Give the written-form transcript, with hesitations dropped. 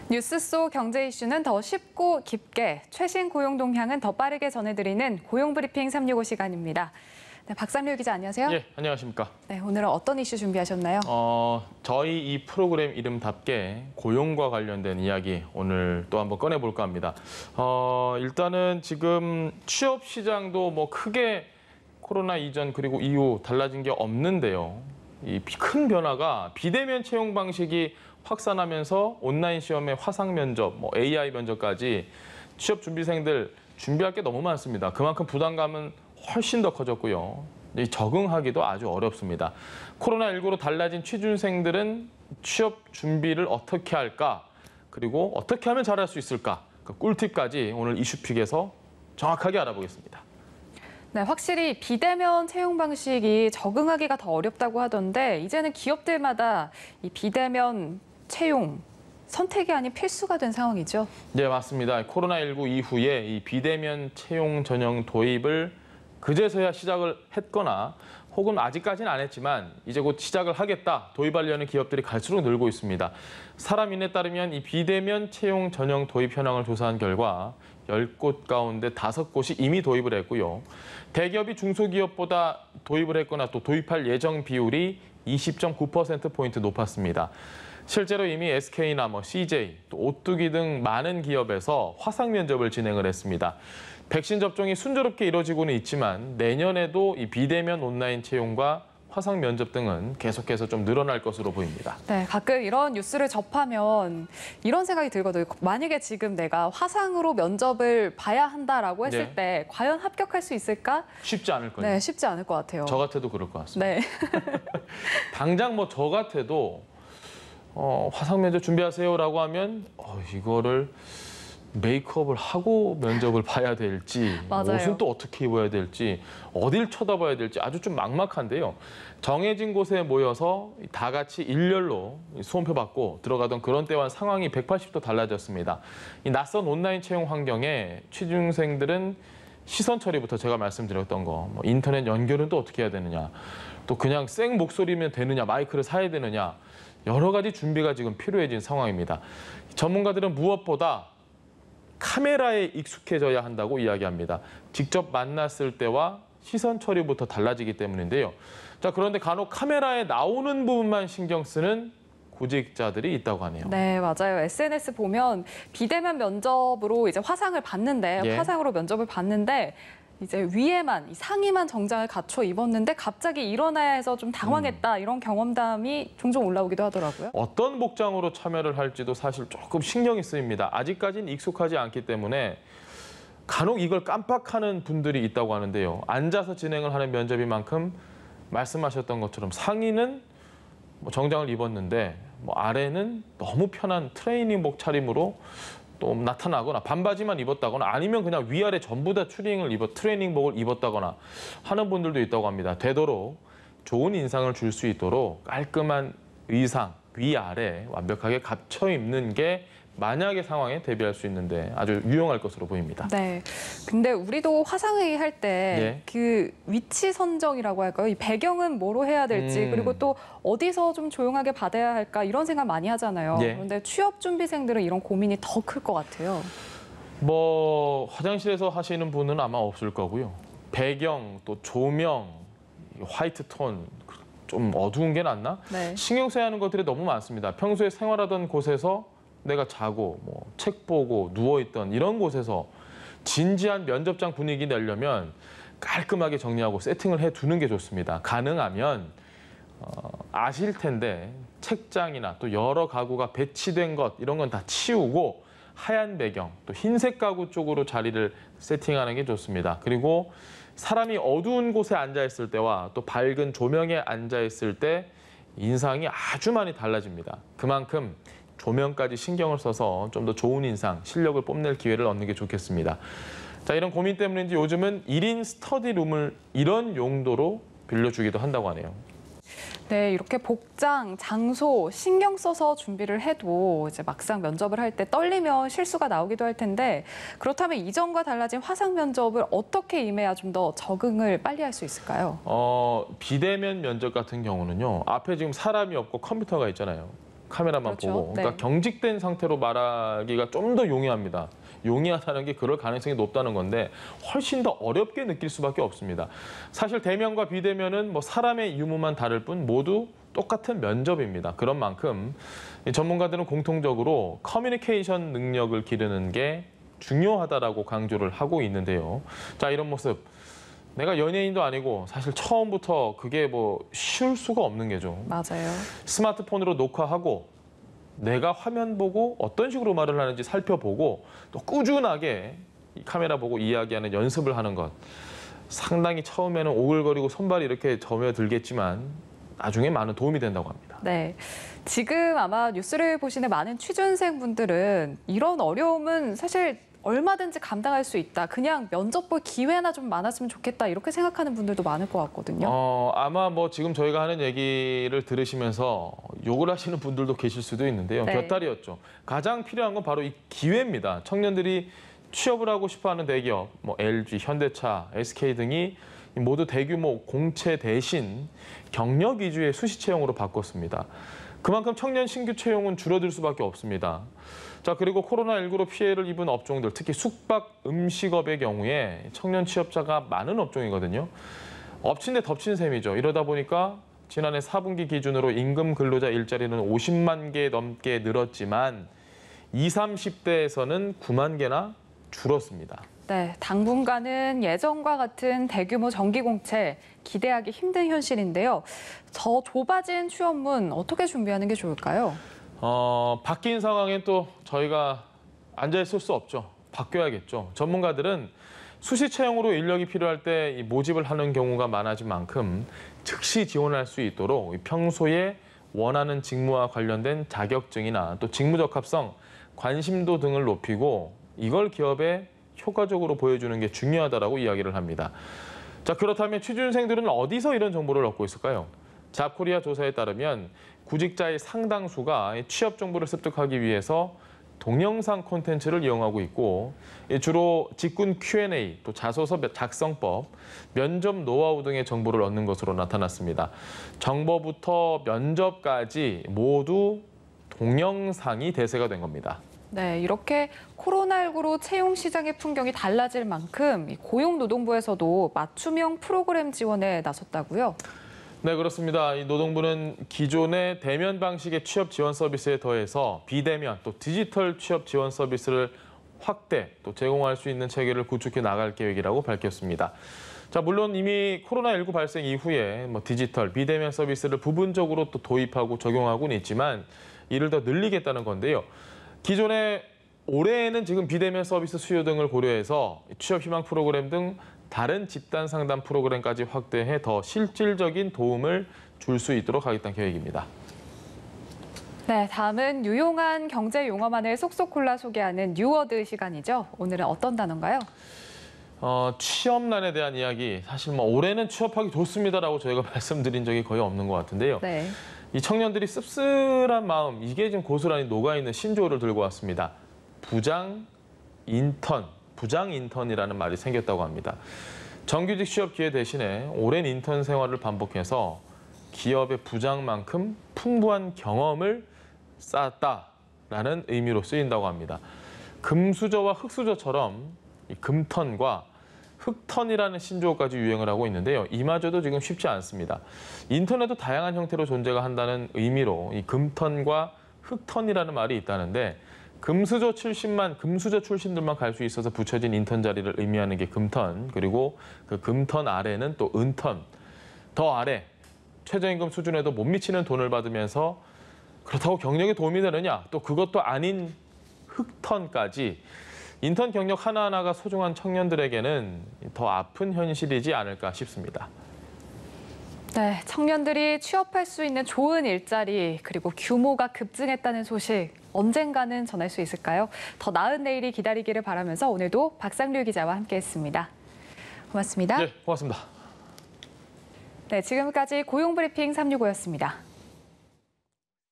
뉴스 속 경제 이슈는 더 쉽고 깊게, 최신 고용 동향은 더 빠르게 전해드리는 고용 브리핑 365 시간입니다. 네, 박삼류 기자 안녕하세요. 예, 안녕하십니까. 네, 오늘은 어떤 이슈 준비하셨나요? 저희 이 프로그램 이름답게 고용과 관련된 이야기 오늘 또 한번 꺼내볼까 합니다. 일단은 지금 취업 시장도 뭐 크게 코로나 이전 그리고 이후 달라진 게 없는데요. 이 큰 변화가 비대면 채용 방식이 확산하면서 온라인 시험의 화상 면접, AI 면접까지 취업 준비생들 준비할 게 너무 많습니다. 그만큼 부담감은 훨씬 더 커졌고요. 적응하기도 아주 어렵습니다. 코로나19로 달라진 취준생들은 취업 준비를 어떻게 할까? 그리고 어떻게 하면 잘할 수 있을까? 그 꿀팁까지 오늘 이슈픽에서 정확하게 알아보겠습니다. 네, 확실히 비대면 채용 방식이 적응하기가 더 어렵다고 하던데 이제는 기업들마다 이 비대면 채용 선택이 아닌 필수가 된 상황이죠. 네, 맞습니다. 코로나19 이후에 이 비대면 채용 전형 도입을 그제서야 시작을 했거나 혹은 아직까지는 안 했지만 이제 곧 시작을 하겠다, 도입하려는 기업들이 갈수록 늘고 있습니다. 사람인에 따르면 이 비대면 채용 전형 도입 현황을 조사한 결과 10곳 가운데 5곳이 이미 도입을 했고요. 대기업이 중소기업보다 도입을 했거나 또 도입할 예정 비율이 20.9%포인트 높았습니다. 실제로 이미 SK나 CJ, 또 오뚜기 등 많은 기업에서 화상 면접을 진행을 했습니다. 백신 접종이 순조롭게 이뤄지고는 있지만 내년에도 이 비대면 온라인 채용과 화상 면접 등은 계속해서 좀 늘어날 것으로 보입니다. 네, 가끔 이런 뉴스를 접하면 이런 생각이 들거든요. 만약에 지금 내가 화상으로 면접을 봐야 한다라고 했을 때 과연 합격할 수 있을까? 쉽지 않을 거예요. 네, 쉽지 않을 것 같아요. 저 같아도 그럴 것 같습니다. 네. 당장 저 같아도 화상 면접 준비하세요라고 하면 이거를 메이크업을 하고 면접을 봐야 될지, 맞아요. 옷은 또 어떻게 입어야 될지, 어딜 쳐다봐야 될지 아주 좀 막막한데요. 정해진 곳에 모여서 다 같이 일렬로 수험표 받고 들어가던 그런 때와는 상황이 180도 달라졌습니다. 이 낯선 온라인 채용 환경에 취준생들은 시선 처리부터 제가 말씀드렸던 거, 인터넷 연결은 또 어떻게 해야 되느냐, 또 그냥 생 목소리면 되느냐, 마이크를 사야 되느냐, 여러 가지 준비가 지금 필요해진 상황입니다. 전문가들은 무엇보다 카메라에 익숙해져야 한다고 이야기합니다. 직접 만났을 때와 시선 처리부터 달라지기 때문인데요. 자, 그런데 간혹 카메라에 나오는 부분만 신경 쓰는 구직자들이 있다고 하네요. 네, 맞아요. SNS 보면 비대면 면접으로 이제 화상을 봤는데, 화상으로 면접을 봤는데 이제 위에만, 상의만 정장을 갖춰 입었는데 갑자기 일어나야 해서 좀 당황했다, 이런 경험담이 종종 올라오기도 하더라고요. 어떤 복장으로 참여를 할지도 사실 조금 신경이 쓰입니다. 아직까지는 익숙하지 않기 때문에 간혹 이걸 깜빡하는 분들이 있다고 하는데요. 앉아서 진행을 하는 면접인 만큼 말씀하셨던 것처럼 상의는 정장을 입었는데 아래는 너무 편한 트레이닝복 차림으로 또 나타나거나 반바지만 입었다거나 아니면 그냥 위아래 전부 다 트레이닝복을 입었다거나 하는 분들도 있다고 합니다. 되도록 좋은 인상을 줄 수 있도록 깔끔한 의상 위아래 완벽하게 갖춰 입는 게 만약의 상황에 대비할 수 있는데 아주 유용할 것으로 보입니다. 네. 근데 우리도 화상회의 할 때 그 위치 선정이라고 할까요? 이 배경은 뭐로 해야 될지, 그리고 또 어디서 좀 조용하게 받아야 할까, 이런 생각 많이 하잖아요. 그런데 취업 준비생들은 이런 고민이 더 클 것 같아요. 화장실에서 하시는 분은 아마 없을 거고요. 배경, 또 조명, 화이트 톤, 좀 어두운 게 낫나? 신경 써야 하는 것들이 너무 많습니다. 평소에 생활하던 곳에서 내가 자고 책 보고 누워있던 이런 곳에서 진지한 면접장 분위기 내려면 깔끔하게 정리하고 세팅을 해두는 게 좋습니다. 가능하면 아실 텐데 책장이나 또 여러 가구가 배치된 것 이런 건 다 치우고 하얀 배경, 또 흰색 가구 쪽으로 자리를 세팅하는 게 좋습니다. 그리고 사람이 어두운 곳에 앉아있을 때와 또 밝은 조명에 앉아있을 때 인상이 아주 많이 달라집니다. 그만큼 조명까지 신경을 써서 좀 더 좋은 인상, 실력을 뽐낼 기회를 얻는 게 좋겠습니다. 자, 이런 고민 때문인지 요즘은 1인 스터디룸을 이런 용도로 빌려주기도 한다고 하네요. 네, 이렇게 복장, 장소 신경 써서 준비를 해도 이제 막상 면접을 할 때 떨리면 실수가 나오기도 할 텐데, 그렇다면 이전과 달라진 화상 면접을 어떻게 임해야 좀 더 적응을 빨리 할 수 있을까요? 비대면 면접 같은 경우는요. 앞에 지금 사람이 없고 컴퓨터가 있잖아요. 카메라만 그렇죠. 보고. 그러니까 네. 경직된 상태로 말하기가 좀 더 용이합니다. 용이하다는 게 그럴 가능성이 높다는 건데 훨씬 더 어렵게 느낄 수밖에 없습니다. 사실 대면과 비대면은 뭐 사람의 유무만 다를 뿐 모두 똑같은 면접입니다. 그런 만큼 전문가들은 공통적으로 커뮤니케이션 능력을 기르는 게 중요하다라고 강조를 하고 있는데요. 자, 이런 모습. 내가 연예인도 아니고 사실 처음부터 그게 뭐 쉬울 수가 없는 게죠. 맞아요. 스마트폰으로 녹화하고 내가 화면 보고 어떤 식으로 말을 하는지 살펴보고 또 꾸준하게 이 카메라 보고 이야기하는 연습을 하는 것. 상당히 처음에는 오글거리고 손발이 이렇게 저며들겠지만 나중에 많은 도움이 된다고 합니다. 네. 지금 아마 뉴스를 보시는 많은 취준생분들은 이런 어려움은 사실 얼마든지 감당할 수 있다. 그냥 면접 볼 기회나 좀 많았으면 좋겠다. 이렇게 생각하는 분들도 많을 것 같거든요. 아마 뭐 지금 저희가 하는 얘기를 들으시면서 욕을 하시는 분들도 계실 수도 있는데요. 네. 곁다리였죠. 가장 필요한 건 바로 이 기회입니다. 청년들이 취업을 하고 싶어하는 대기업, 뭐 LG, 현대차, SK 등이 모두 대규모 공채 대신 경력 위주의 수시 채용으로 바꿨습니다. 그만큼 청년 신규 채용은 줄어들 수밖에 없습니다. 자, 그리고 코로나19로 피해를 입은 업종들, 특히 숙박, 음식업의 경우에 청년 취업자가 많은 업종이거든요. 엎친 데 덮친 셈이죠. 이러다 보니까 지난해 4분기 기준으로 임금 근로자 일자리는 50만 개 넘게 늘었지만 20, 30대에서는 9만 개나 줄었습니다. 네, 당분간은 예전과 같은 대규모 정기공채 기대하기 힘든 현실인데요. 저 좁아진 취업문 어떻게 준비하는 게 좋을까요? 바뀐 상황엔 또 저희가 앉아있을 수 없죠. 바뀌어야겠죠. 전문가들은 수시 채용으로 인력이 필요할 때 모집을 하는 경우가 많아진 만큼 즉시 지원할 수 있도록 평소에 원하는 직무와 관련된 자격증이나 또 직무 적합성, 관심도 등을 높이고 이걸 기업에 효과적으로 보여주는 게 중요하다라고 이야기를 합니다. 자, 그렇다면 취준생들은 어디서 이런 정보를 얻고 있을까요? 잡코리아 조사에 따르면 구직자의 상당수가 취업 정보를 습득하기 위해서 동영상 콘텐츠를 이용하고 있고 주로 직군 Q&A, 또 자소서 작성법, 면접 노하우 등의 정보를 얻는 것으로 나타났습니다. 정보부터 면접까지 모두 동영상이 대세가 된 겁니다. 네, 이렇게 코로나19로 채용 시장의 풍경이 달라질 만큼 고용노동부에서도 맞춤형 프로그램 지원에 나섰다고요? 네, 그렇습니다. 이 노동부는 기존의 대면 방식의 취업 지원 서비스에 더해서 비대면 또 디지털 취업 지원 서비스를 확대 또 제공할 수 있는 체계를 구축해 나갈 계획이라고 밝혔습니다. 자, 물론 이미 코로나19 발생 이후에 디지털, 비대면 서비스를 부분적으로 또 도입하고 적용하고는 있지만 이를 더 늘리겠다는 건데요. 기존에 올해에는 지금 비대면 서비스 수요 등을 고려해서 취업 희망 프로그램 등 다른 집단 상담 프로그램까지 확대해 더 실질적인 도움을 줄 수 있도록 하겠다는 계획입니다. 네, 다음은 유용한 경제 용어만을 쏙쏙 골라 소개하는 뉴워드 시간이죠. 오늘은 어떤 단어인가요? 취업난에 대한 이야기. 사실 올해는 취업하기 좋습니다라고 저희가 말씀드린 적이 거의 없는 것 같은데요. 네. 이 청년들이 씁쓸한 마음, 이게 지금 고스란히 녹아있는 신조어를 들고 왔습니다. 부장 인턴이라는 말이 생겼다고 합니다. 정규직 취업 기회 대신에 오랜 인턴 생활을 반복해서 기업의 부장만큼 풍부한 경험을 쌓았다라는 의미로 쓰인다고 합니다. 금수저와 흙수저처럼 이 금턴과 흙턴이라는 신조어까지 유행을 하고 있는데요. 이마저도 지금 쉽지 않습니다. 인터넷도 다양한 형태로 존재가 한다는 의미로 이 금턴과 흙턴이라는 말이 있다는데 금수저 출신들만 갈 수 있어서 붙여진 인턴 자리를 의미하는 게 금턴, 그리고 그 금턴 아래는 또 은턴, 더 아래 최저임금 수준에도 못 미치는 돈을 받으면서 그렇다고 경력에 도움이 되느냐? 또 그것도 아닌 흙턴까지 인턴 경력 하나하나가 소중한 청년들에게는 더 아픈 현실이지 않을까 싶습니다. 네, 청년들이 취업할 수 있는 좋은 일자리 그리고 규모가 급증했다는 소식 언젠가는 전할 수 있을까요? 더 나은 내일이 기다리기를 바라면서 오늘도 박상률 기자와 함께했습니다. 고맙습니다. 네, 고맙습니다. 네, 지금까지 고용브리핑 365였습니다.